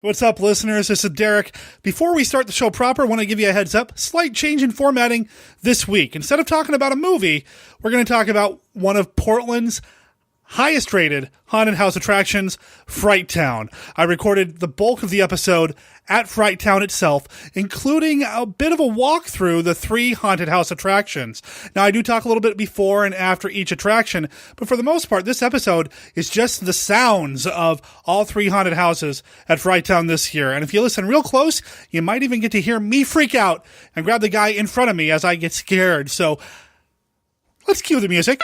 What's up, listeners? This is Derek. Before we start the show proper, I want to give you a heads up. Slight change in formatting this week. Instead of talking about a movie, we're going to talk about one of Portland's highest rated haunted house attractions, FrightTown. I recorded the bulk of the episode at FrightTown itself, including a bit of a walk through the 3 haunted house attractions. Now, I do talk a little bit before and after each attraction, but for the most part, this episode is just the sounds of all 3 haunted houses at FrightTown this year. And if you listen real close, you might even get to hear me freak out and grab the guy in front of me as I get scared. So let's cue the music.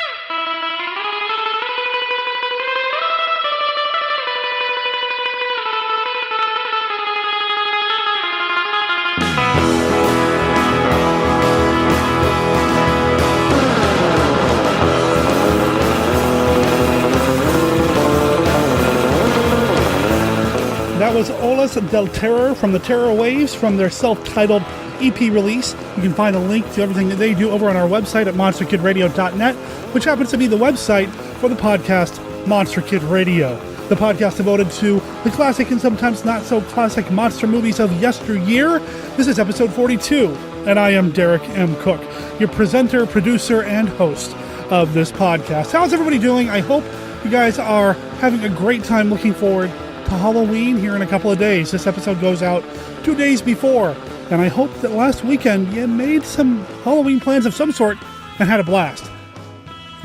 That was Olas del Terror from the Terror Waves from their self-titled EP release. You can find a link to everything that they do over on our website at monsterkidradio.net, which happens to be the website for the podcast Monster Kid Radio, the podcast devoted to the classic and sometimes not so classic monster movies of yesteryear. This is episode 42, and I am Derek M. Cook, your presenter, producer, and host of this podcast. How's everybody doing? I hope you guys are having a great time, looking forward to Halloween here in a couple of days. This episode goes out 2 days before, and I hope that last weekend you made some Halloween plans of some sort and had a blast.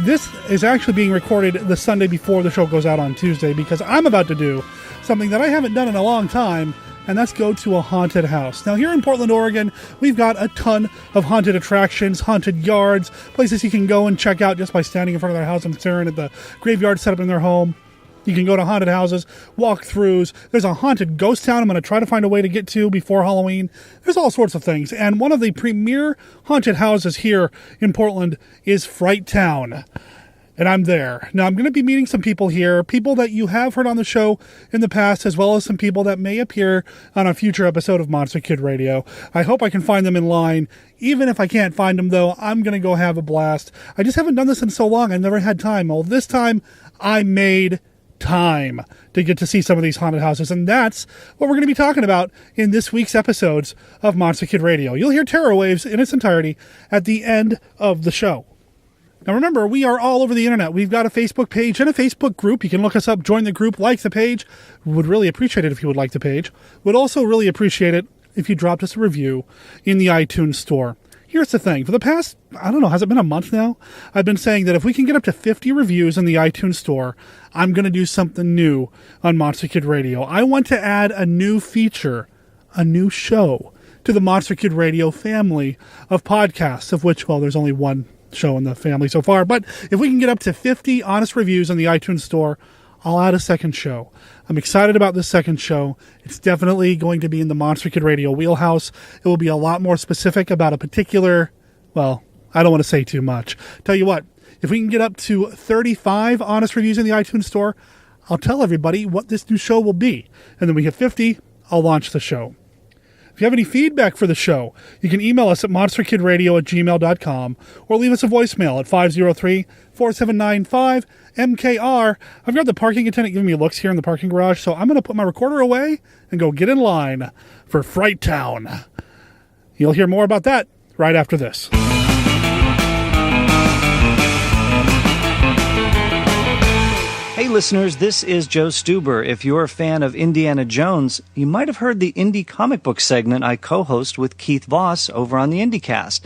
This is actually being recorded the Sunday before the show goes out on Tuesday, because I'm about to do something that I haven't done in a long time, and that's go to a haunted house. Now, here in Portland, Oregon, we've got a ton of haunted attractions, haunted yards, places you can go and check out just by standing in front of their house and staring at the graveyard set up in their home. You can go to haunted houses, walk-throughs. There's a haunted ghost town I'm going to try to find a way to get to before Halloween. There's all sorts of things. And one of the premier haunted houses here in Portland is FrightTown. And I'm there. Now, I'm going to be meeting some people here, people that you have heard on the show in the past, as well as some people that may appear on a future episode of Monster Kid Radio. I hope I can find them in line. Even if I can't find them, though, I'm going to go have a blast. I just haven't done this in so long. I've never had time. Well, this time, I made time to get to see some of these haunted houses, and that's what we're going to be talking about in this week's episodes of Monster Kid Radio. You'll hear Terror Waves in its entirety at the end of the show. Now remember, we are all over the internet. We've got a Facebook page and a Facebook group. You can look us up, join the group, like the page. Would really appreciate it if you would like the page. Would also really appreciate it if you dropped us a review in the iTunes store. Here's the thing. For the past, I don't know, has it been a month now? I've been saying that if we can get up to 50 reviews in the iTunes store, I'm going to do something new on Monster Kid Radio. I want to add a new feature, a new show, to the Monster Kid Radio family of podcasts, of which, well, there's only one show in the family so far. But if we can get up to 50 honest reviews in the iTunes store, I'll add a second show. I'm excited about this second show. It's definitely going to be in the Monster Kid Radio wheelhouse. It will be a lot more specific about a particular, well, I don't want to say too much. Tell you what, if we can get up to 35 honest reviews in the iTunes store, I'll tell everybody what this new show will be. And then we hit 50, I'll launch the show. If you have any feedback for the show, you can email us at monsterkidradio@gmail.com or leave us a voicemail at 503-4795-MKR. I've got the parking attendant giving me looks here in the parking garage, so I'm going to put my recorder away and go get in line for FrightTown. You'll hear more about that right after this. Hey listeners, this is Joe Stuber. If you're a fan of Indiana Jones, you might have heard the indie comic book segment I co-host with Keith Voss over on the IndieCast.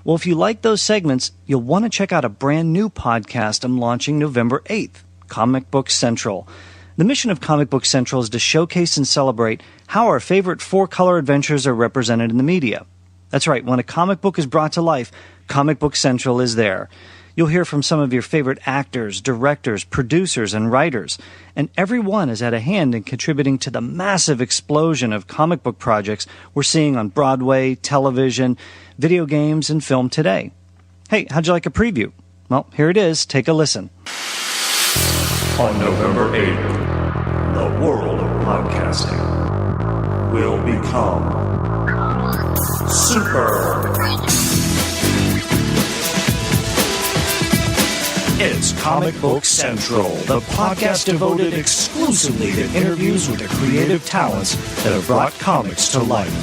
Well, if you like those segments, you'll want to check out a brand new podcast I'm launching November 8th, Comic Book Central. The mission of Comic Book Central is to showcase and celebrate how our favorite 4-color adventures are represented in the media. That's right, when a comic book is brought to life, Comic Book Central is there. You'll hear from some of your favorite actors, directors, producers, and writers, and everyone has had a hand in contributing to the massive explosion of comic book projects we're seeing on Broadway, television, video games, and film today. Hey, how'd you like a preview? Well, here it is. Take a listen. On November 8th, the world of podcasting will become super. It's Comic Book Central, the podcast devoted exclusively to interviews with the creative talents that have brought comics to life.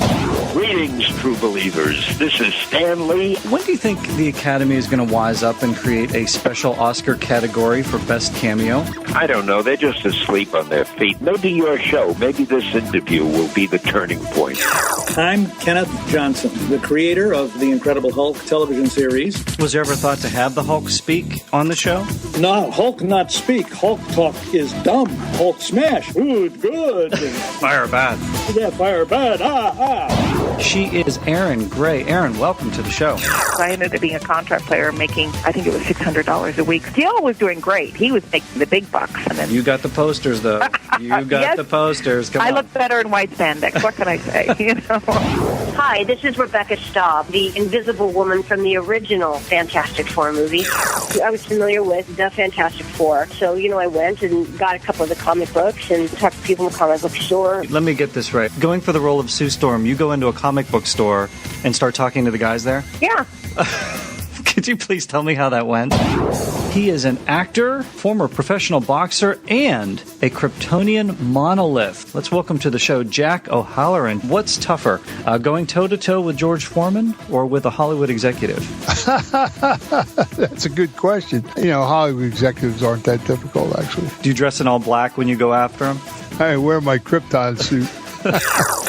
Greetings, true believers. This is Stan Lee. When do you think the Academy is going to wise up and create a special Oscar category for Best Cameo? I don't know. They're just asleep on their feet. Maybe your show, maybe this interview will be the turning point. I'm Kenneth Johnson, the creator of the Incredible Hulk television series. Was there ever thought to have the Hulk speak on the show? No, Hulk not speak. Hulk talk is dumb. Hulk smash. Good. Fire bad. Yeah, fire bad. She is Erin Gray. Erin, welcome to the show. I ended up being a contract player making, I think it was $600 a week. Gil was doing great. He was making the big bucks. And then... You got the posters, though. You got Yes. the posters. Come I on. look better in white spandex. What can I say? You know? Hi, this is Rebecca Staub, the Invisible Woman from the original Fantastic Four movie. I was familiar with the Fantastic Four, so, I went and got a couple of the comic books and talked to people in the comic book store. Let me get this right. Going for the role of Sue Storm, you go into a comic book store and start talking to the guys there? Yeah. Could you please tell me how that went? He is an actor, former professional boxer, and a Kryptonian monolith. Let's welcome to the show Jack O'Halloran. What's tougher, going toe-to-toe with George Foreman or with a Hollywood executive? That's a good question. Hollywood executives aren't that difficult, actually. Do you dress in all black when you go after him? I wear my Krypton suit.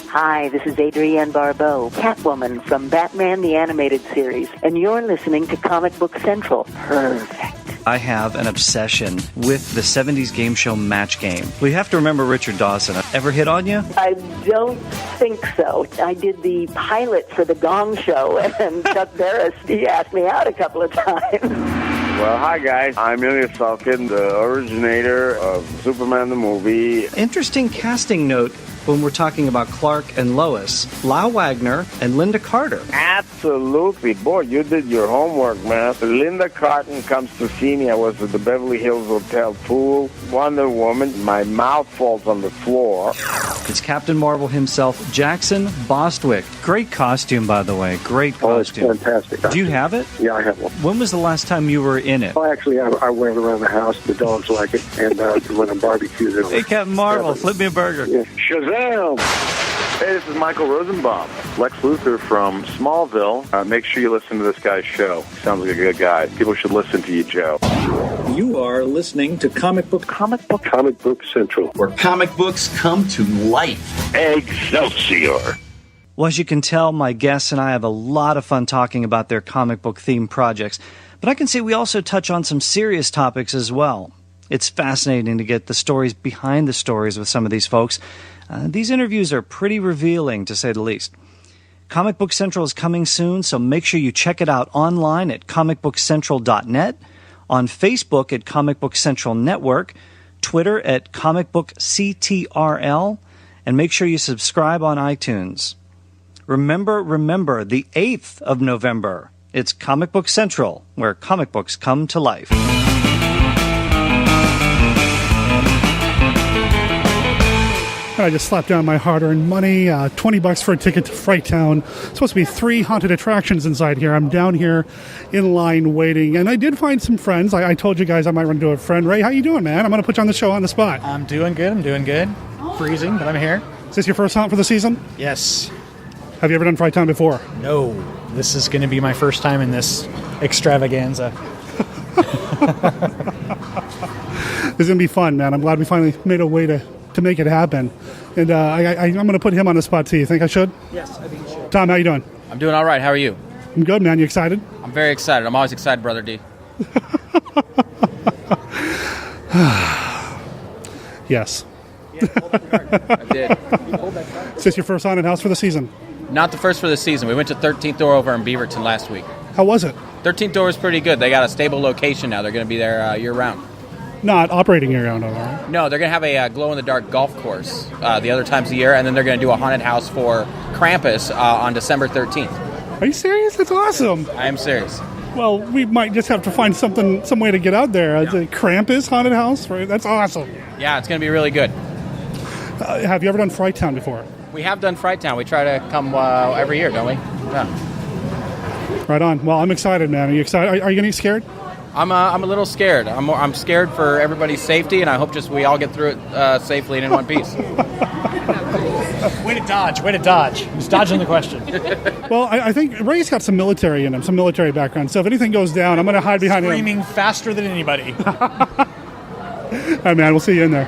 Hi, this is Adrienne Barbeau, Catwoman from Batman the Animated Series, and you're listening to Comic Book Central. Perfect. I have an obsession with the 70s game show Match Game. We have to remember Richard Dawson. Ever hit on you? I don't think so. I did the pilot for the Gong Show, and Chuck Barris, he asked me out a couple of times. Well, hi, guys. I'm Ilya Salkin, the originator of Superman the movie. Interesting casting note when we're talking about Clark and Lois. Lau Wagner and Linda Carter. Absolutely. Boy, you did your homework, man. Linda Carter comes to see me. I was at the Beverly Hills Hotel pool. Wonder Woman. My mouth falls on the floor. It's Captain Marvel himself, Jackson Bostwick. Great costume, by the way. Great costume. Oh, it's fantastic. Do you have it? Yeah, I have one. When was the last time you were in it? Well, actually, I wear it around the house. The dogs like it. And when I'm barbecued, Hey, Captain Marvel, flip me a burger. Yeah. Shazam! Hey, this is Michael Rosenbaum, Lex Luthor from Smallville. Make sure you listen to this guy's show. He sounds like a good guy. People should listen to you, Joe. You are listening to Comic Book Central, where comic books come to life. Excelsior! Well, as you can tell, my guests and I have a lot of fun talking about their comic book themed projects. But I can see we also touch on some serious topics as well. It's fascinating to get the stories behind the stories with some of these folks. These interviews are pretty revealing, to say the least. Comic Book Central is coming soon, so make sure you check it out online at comicbookcentral.net, on Facebook at Comic Book Central Network, Twitter at Comic Book CTRL, and make sure you subscribe on iTunes. Remember, the 8th of November, it's Comic Book Central, where comic books come to life. I just slapped down my hard-earned money, $20 for a ticket to FrightTown. Supposed to be 3 haunted attractions inside here. I'm down here in line waiting, and I did find some friends. I told you guys I might run into a friend. Ray, how you doing, man? I'm going to put you on the show on the spot. I'm doing good. Freezing, but I'm here. Is this your first haunt for the season? Yes. Have you ever done FrightTown before? No. This is going to be my first time in this extravaganza. It's going to be fun, man. I'm glad we finally made a way to make it happen. And I'm going to put him on the spot, too. You think I should? Yes, I think you should. Tom, how you doing? I'm doing all right. How are you? I'm good, man. You excited? I'm very excited. I'm always excited, Brother D. Yes. I did. Is this your first haunted house for the season? Not the first for the season. We went to 13th Door over in Beaverton last week. How was it? 13th Door is pretty good. They got a stable location now. They're going to be there year-round. Not operating year-round, all right? No, they're going to have a glow-in-the-dark golf course the other times of the year, and then they're going to do a haunted house for Krampus on December 13th. Are you serious? That's awesome. I am serious. Well, we might just have to find some way to get out there. The Krampus haunted house, right? That's awesome. Yeah, it's going to be really good. Have you ever done FrightTown before? We have done FrightTown. We try to come every year, don't we? Yeah. Right on. Well, I'm excited, man. Are you excited? Are you going to get scared? I'm a little scared. I'm scared for everybody's safety, and I hope just we all get through it safely and in one piece. Way to dodge. He's dodging the question. Well, I think Ray's got some military in him, some military background. So if anything goes down, I'm going to hide behind him. Screaming faster than anybody. All right, man, we'll see you in there.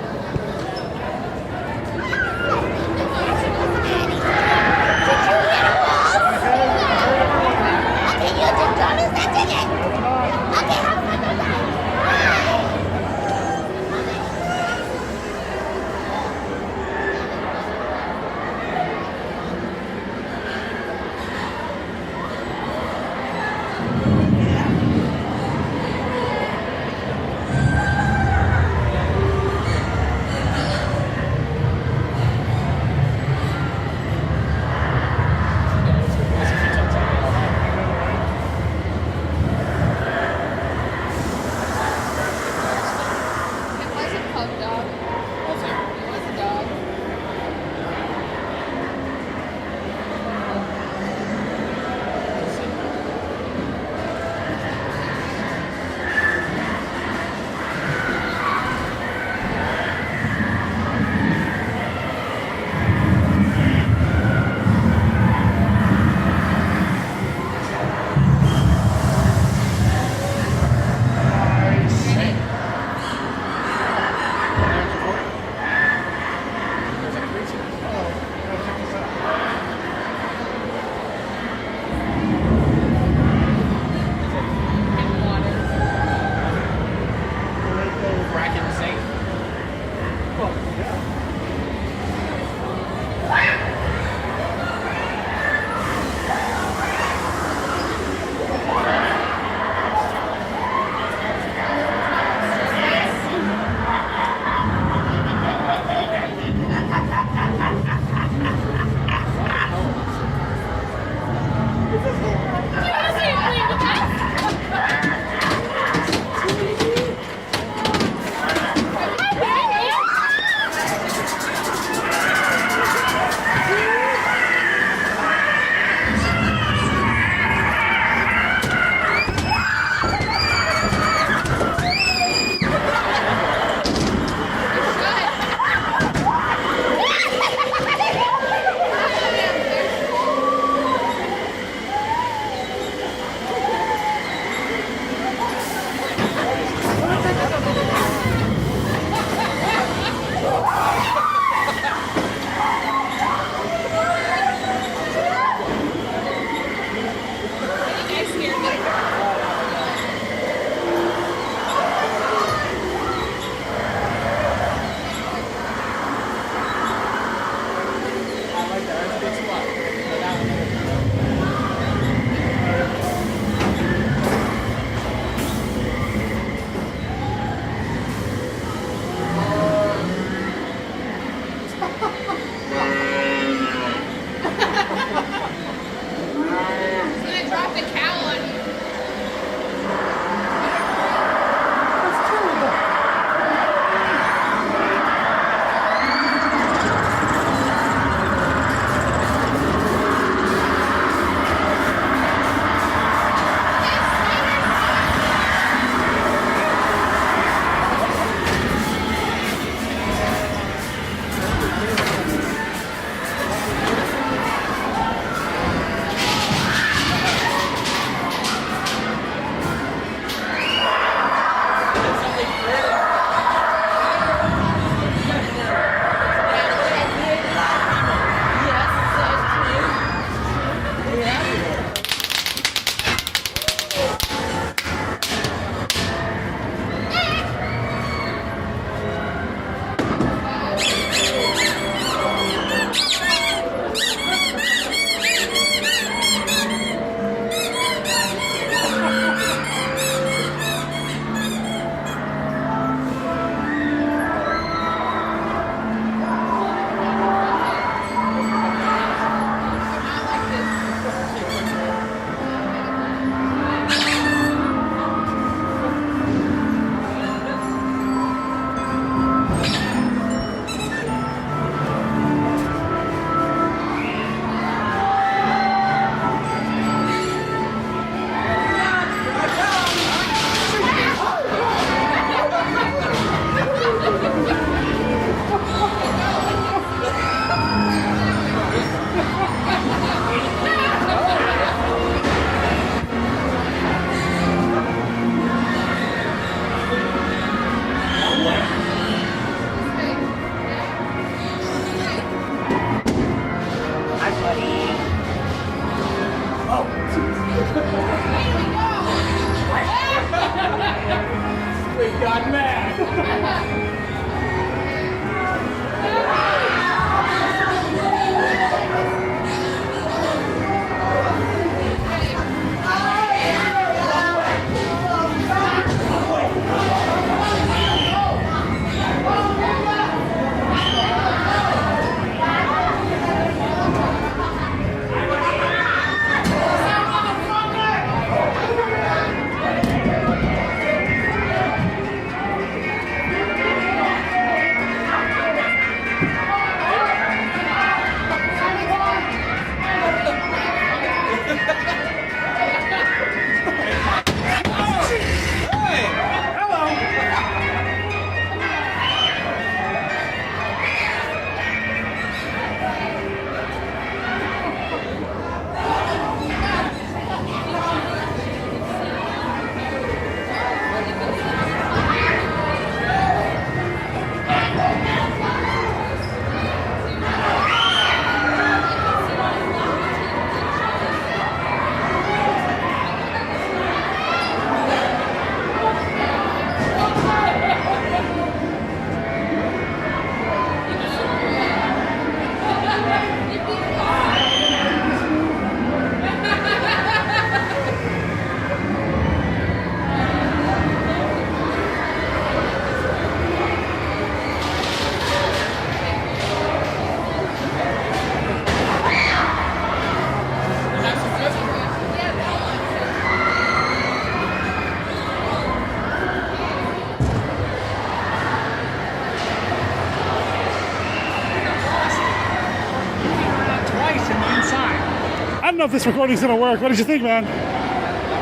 don't know if this recording's going to work. What did you think, man?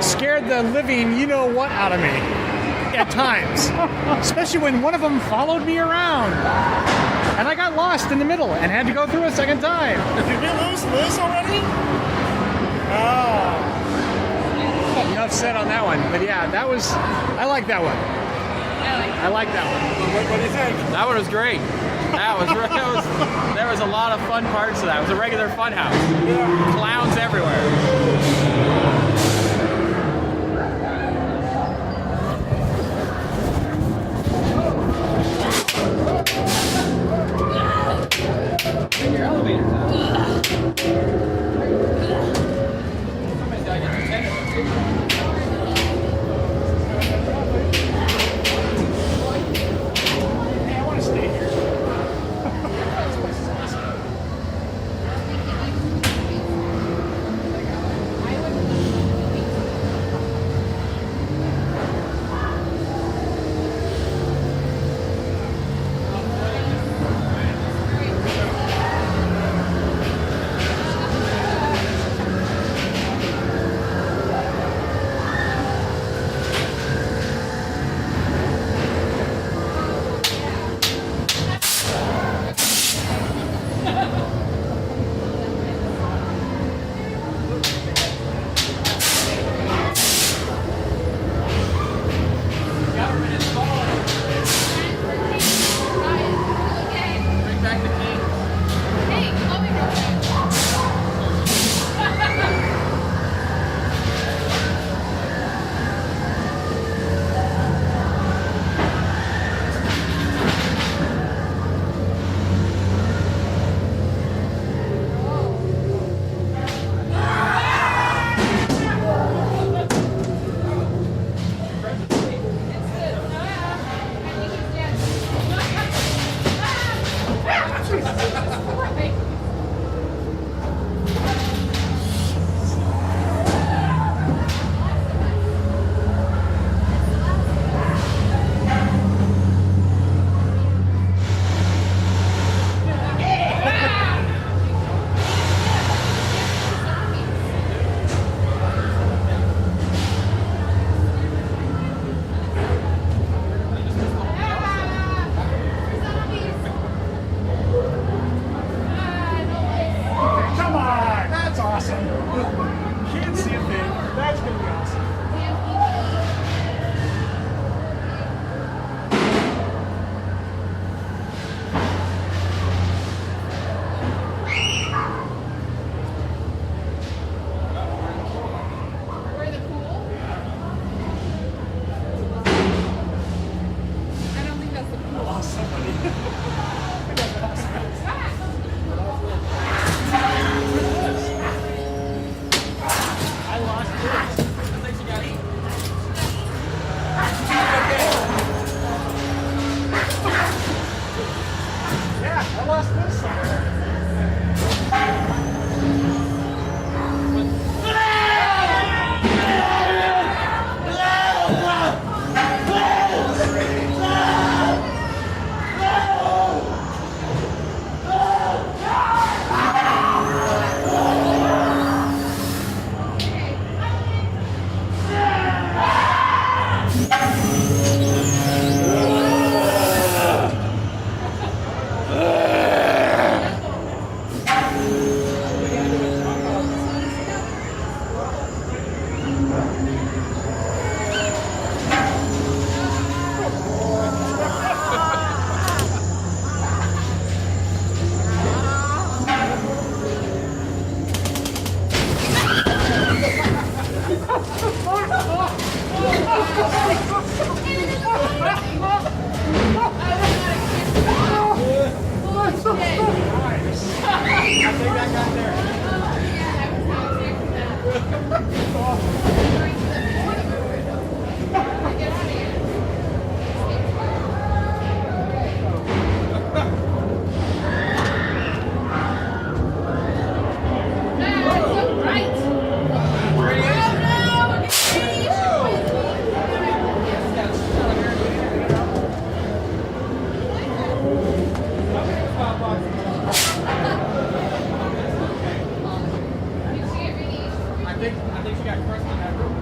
Scared the living you-know-what out of me at times. Especially when one of them followed me around. And I got lost in the middle and had to go through a second time. Did we lose Liz already? Oh. Enough said on that one. But yeah, I like that one. I like that one. What do you think? That one was great. There was a lot of fun parts of that. It was a regular fun house. Yeah. Clowns everywhere. Turn your elevators out. Hey, I want to stay here. think she got crushed in that room.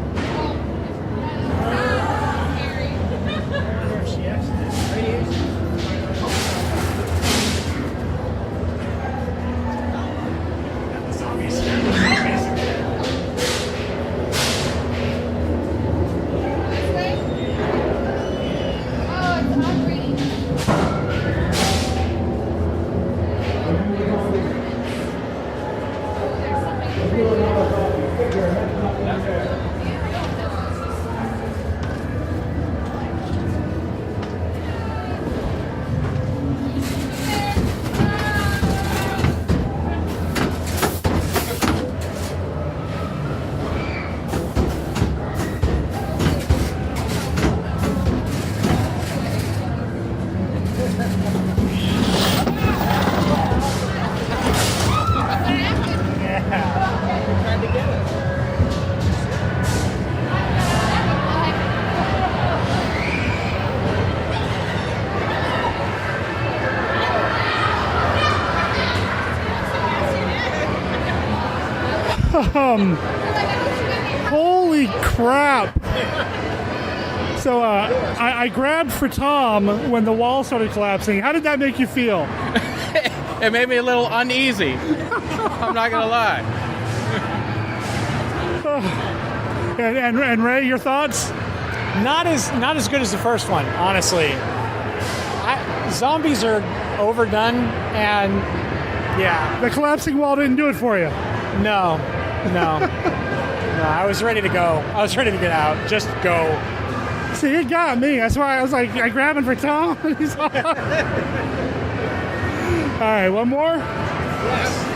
Holy crap. So I grabbed for Tom when the wall started collapsing. How did that make you feel? It made me a little uneasy. I'm not going to lie. And Ray, your thoughts? Not as good as the first one, honestly. Zombies are overdone, and yeah. The collapsing wall didn't do it for you? No. I was ready to go. I was ready to get out. Just go. See, it got me. That's why I was like, I grabbing for Tom. All right, one more? Yes.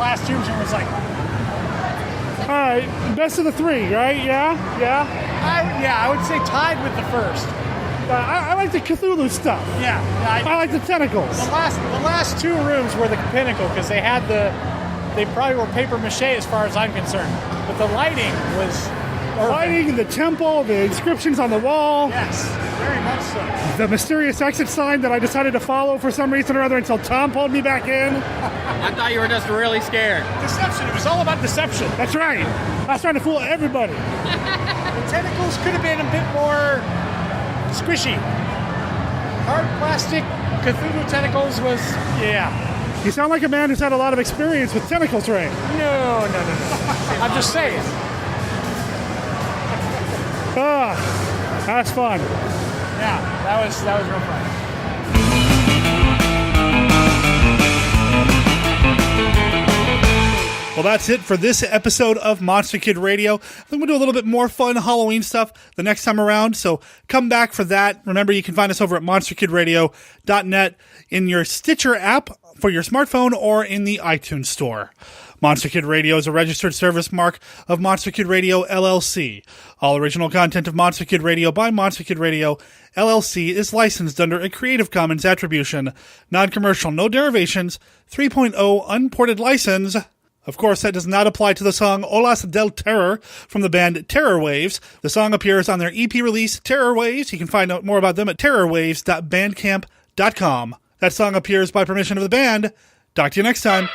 last tombstone was like... All right, best of the three, right? Yeah? I would say tied with the first. I like the Cthulhu stuff. Yeah. I like the tentacles. The last two rooms were the pinnacle because they probably were paper mache as far as I'm concerned. But the lighting was perfect. Lighting, the temple, the inscriptions on the wall. Yes, very much so. The mysterious exit sign that I decided to follow for some reason or other until Tom pulled me back in. I thought you were just really scared. Deception. It was all about deception. That's right. I was trying to fool everybody. The tentacles could have been a bit more squishy. Hard plastic Cthulhu tentacles was, yeah. You sound like a man who's had a lot of experience with tentacles, Ray. No. I'm just saying. That's fun. Yeah, that was real fun. Well, that's it for this episode of Monster Kid Radio. I think we'll do a little bit more fun Halloween stuff the next time around, so come back for that. Remember, you can find us over at monsterkidradio.net in your Stitcher app for your smartphone or in the iTunes store. Monster Kid Radio is a registered service mark of Monster Kid Radio LLC. All original content of Monster Kid Radio by Monster Kid Radio LLC is licensed under a Creative Commons Attribution, Non-Commercial, No Derivations, 3.0 Unported License. Of course, that does not apply to the song Olas del Terror from the band Terror Waves. The song appears on their EP release, Terror Waves. You can find out more about them at terrorwaves.bandcamp.com. That song appears by permission of the band. Talk to you next time.